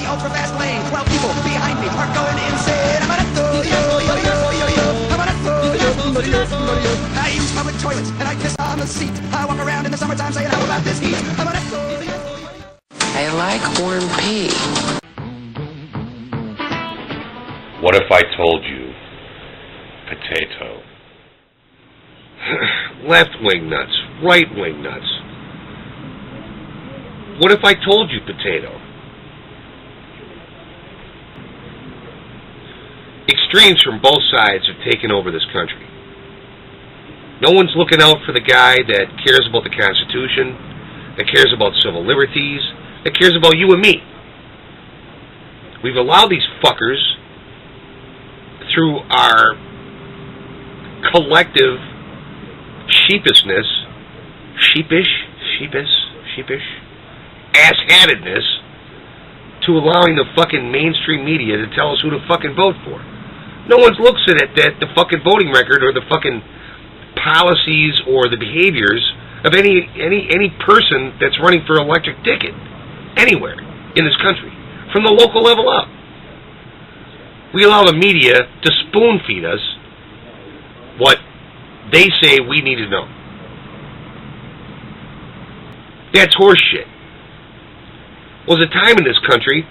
ultra fast lane while people behind me are going insane. I'm I use public toilets and I piss on the seat. I walk around in the summertime saying, how about this heat? I like warm pee. What if I told you potato? Left-wing nuts, right-wing nuts. What if I told you potato? Extremes from both sides have taken over this country. No one's looking out for the guy that cares about the Constitution, that cares about civil liberties, that cares about you and me. We've allowed these fuckers, through our collective sheepish, ass-hattedness, to allowing the fucking mainstream media to tell us who to fucking vote for. No one looks at it, the fucking voting record or the fucking policies or the behaviors of any person that's running for electric ticket anywhere in this country, from the local level up. We allow the media to spoon feed us what they say we need to know. That's horseshit. Well, there's a time in this country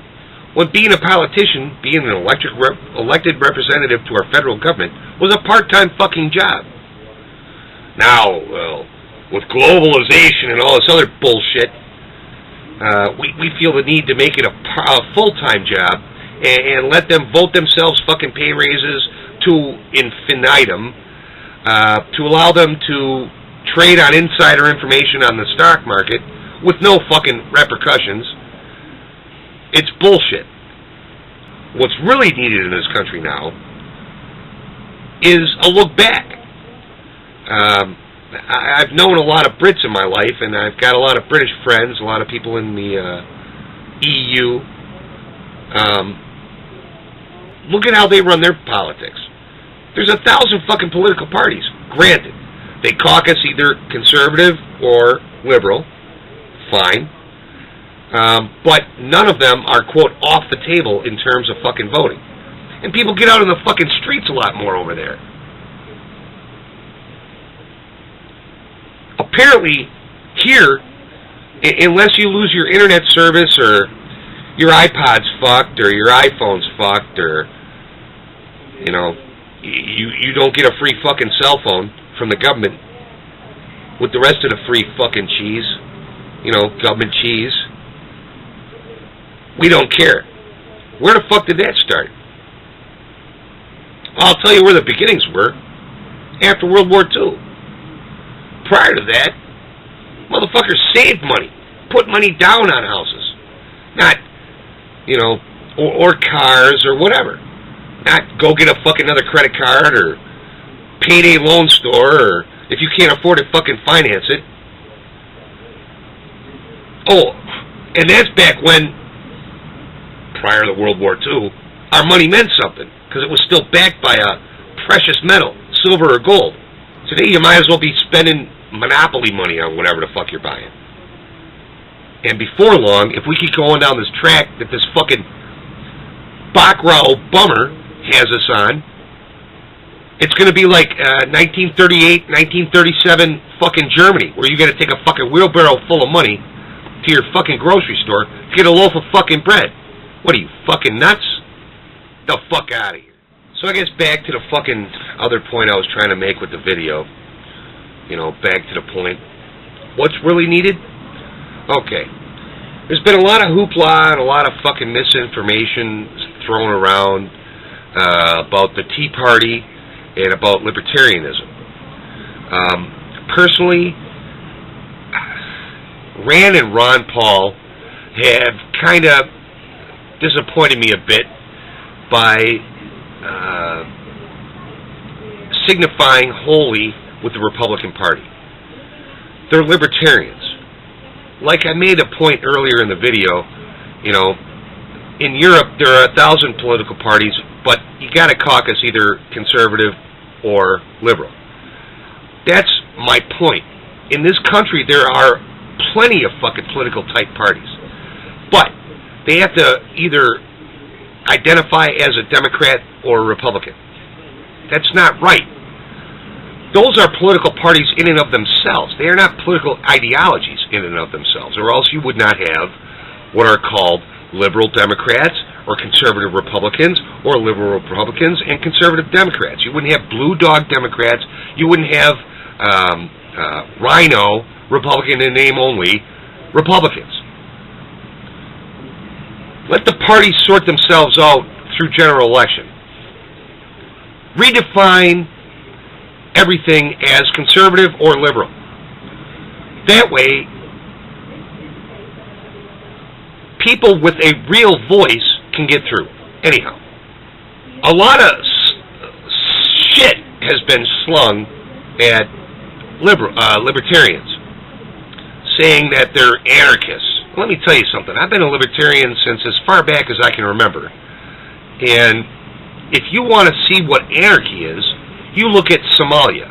when being a politician, being an elected representative to our federal government, was a part-time fucking job. Now, well, with globalization and all this other bullshit, we feel the need to make it a full-time job and let them vote themselves fucking pay raises to infinitum, to allow them to trade on insider information on the stock market with no fucking repercussions. It's bullshit. What's really needed in this country now is a look back. I've known a lot of Brits in my life, and I've got a lot of British friends, a lot of people in the EU. Look at how they run their politics. There's 1,000 fucking political parties. Granted, they caucus either conservative or liberal. Fine. But none of them are, quote, off the table in terms of fucking voting. And people get out in the fucking streets a lot more over there. Apparently, here, unless you lose your internet service or your iPod's fucked or your iPhone's fucked or, you know, you don't get a free fucking cell phone from the government with the rest of the free fucking cheese, you know, government cheese. We don't care. Where the fuck did that start? I'll tell you where the beginnings were. After World War II. Prior to that, motherfuckers saved money. Put money down on houses. Not, you know, or cars or whatever. Not go get a fucking another credit card or payday loan store, or if you can't afford it, fucking finance it. Oh, and that's back when, prior to World War II, our money meant something, because it was still backed by a precious metal, silver or gold. Today you might as well be spending monopoly money on whatever the fuck you're buying. And before long, if we keep going down this track that this fucking Bacrau bummer has us on, it's going to be like 1938, 1937 fucking Germany, where you got to take a fucking wheelbarrow full of money to your fucking grocery store to get a loaf of fucking bread. What are you, fucking nuts? The fuck out of here. So I guess back to the fucking other point I was trying to make with the video. You know, back to the point. What's really needed? Okay. There's been a lot of hoopla and a lot of fucking misinformation thrown around about the Tea Party and about libertarianism. Personally, Rand and Ron Paul have kind of disappointed me a bit by signifying wholly with the Republican Party. They're libertarians. Like I made a point earlier in the video, you know, in Europe there are 1,000 political parties, but you got to caucus either conservative or liberal. That's my point. In this country there are plenty of fucking political type parties, but they have to either identify as a Democrat or a Republican. That's not right. Those are political parties in and of themselves. They are not political ideologies in and of themselves, or else you would not have what are called liberal Democrats or conservative Republicans, or liberal Republicans and conservative Democrats. You wouldn't have blue dog Democrats. You wouldn't have rhino, Republican in name only, Republicans. Let the parties sort themselves out through general election. Redefine everything as conservative or liberal. That way, people with a real voice can get through. Anyhow, a lot of shit has been slung at libertarians, saying that they're anarchists. Let me tell you something. I've been a libertarian since as far back as I can remember. And if you want to see what anarchy is, you look at Somalia.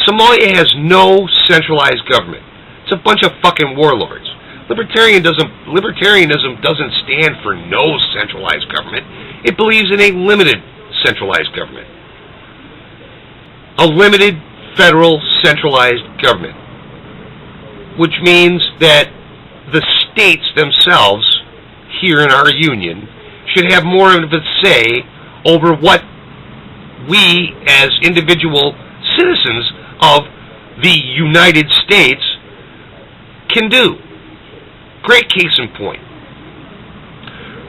Somalia has no centralized government. It's a bunch of fucking warlords. Libertarianism doesn't stand for no centralized government. It believes in a limited centralized government. A limited federal centralized government. Which means that the states themselves, here in our union, should have more of a say over what we as individual citizens of the United States can do. Great case in point.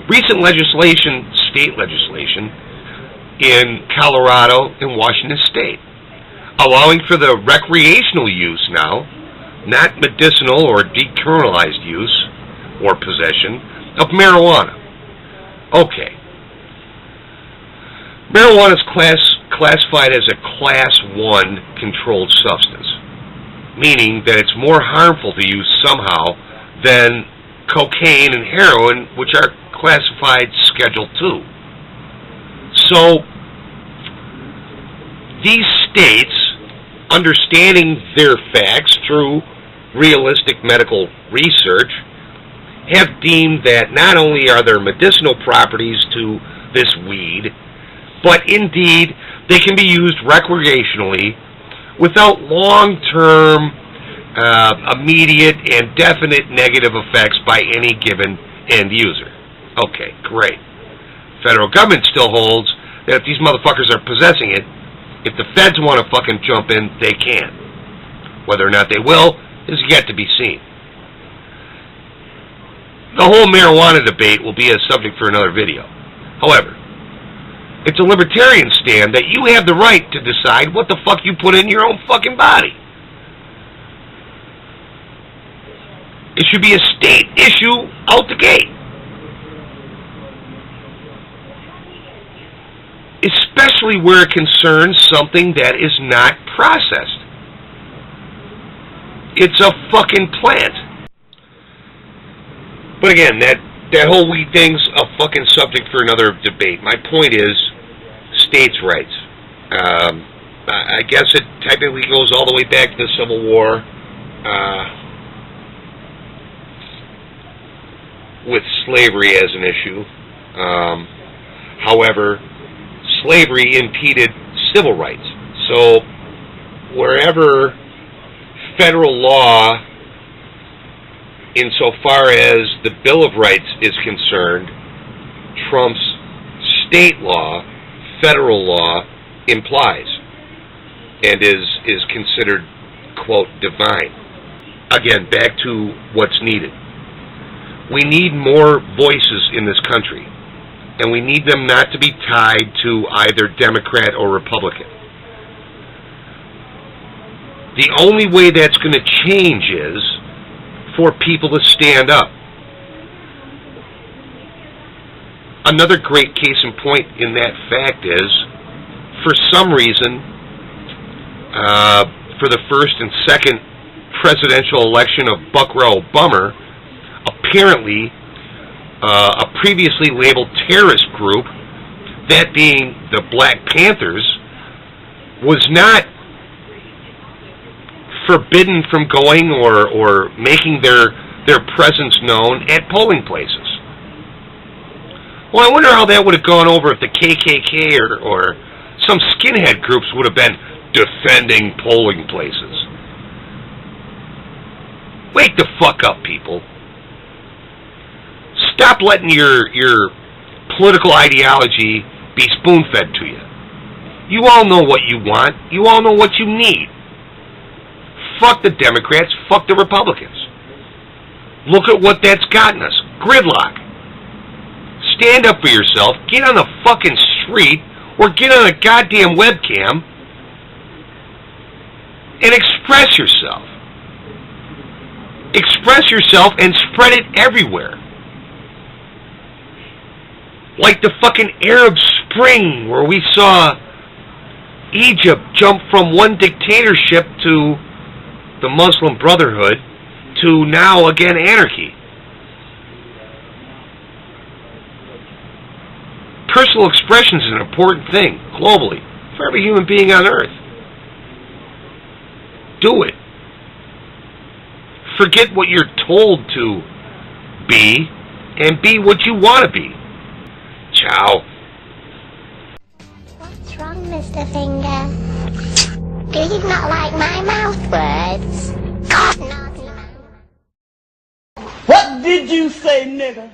Recent legislation, state legislation, in Colorado and Washington State, allowing for the recreational use now, not medicinal or decriminalized use or possession of marijuana. Okay. Marijuana is classified as a Class 1 controlled substance, meaning that it's more harmful to use somehow than cocaine and heroin, which are classified Schedule 2. So, these states, understanding their facts through realistic medical research, have deemed that not only are there medicinal properties to this weed, but indeed they can be used recreationally without long-term, immediate and definite negative effects by any given end user. Okay, great. Federal government still holds that if these motherfuckers are possessing it, if the feds want to fucking jump in, they can. Whether or not they will is yet to be seen. The whole marijuana debate will be a subject for another video. However, it's a libertarian stand that you have the right to decide what the fuck you put in your own fucking body. It should be a state issue out the gate. Especially where it concerns something that is not processed. It's a fucking plant. But again, that whole weed thing's a fucking subject for another debate. My point is states' rights. I guess it technically goes all the way back to the Civil War. With slavery as an issue. However, slavery impeded civil rights. So, wherever federal law, insofar as the Bill of Rights is concerned, trumps state law, federal law implies, and is considered, quote, divine. Again, back to what's needed. We need more voices in this country, and we need them not to be tied to either Democrat or Republican. The only way that's going to change is for people to stand up. Another great case in point in that fact is, for some reason, for the first and second presidential election of Buckrow Bummer, apparently a previously labeled terrorist group, that being the Black Panthers, was not forbidden from going or making their presence known at polling places. Well, I wonder how that would have gone over if the KKK or some skinhead groups would have been defending polling places. Wake the fuck up, people. Stop letting your political ideology be spoon-fed to you. You all know what you want. You all know what you need. Fuck the Democrats. Fuck the Republicans. Look at what that's gotten us. Gridlock. Stand up for yourself. Get on the fucking street or get on a goddamn webcam and express yourself. Express yourself and spread it everywhere. Like the fucking Arab Spring where we saw Egypt jump from one dictatorship to the Muslim Brotherhood to now again anarchy. Personal expression is an important thing globally for every human being on earth. Do it. Forget what you're told to be and be what you want to be. Ciao. What's wrong, Mr. Finger? Do you not like my mouth words? God, naughty man. What did you say, nigga?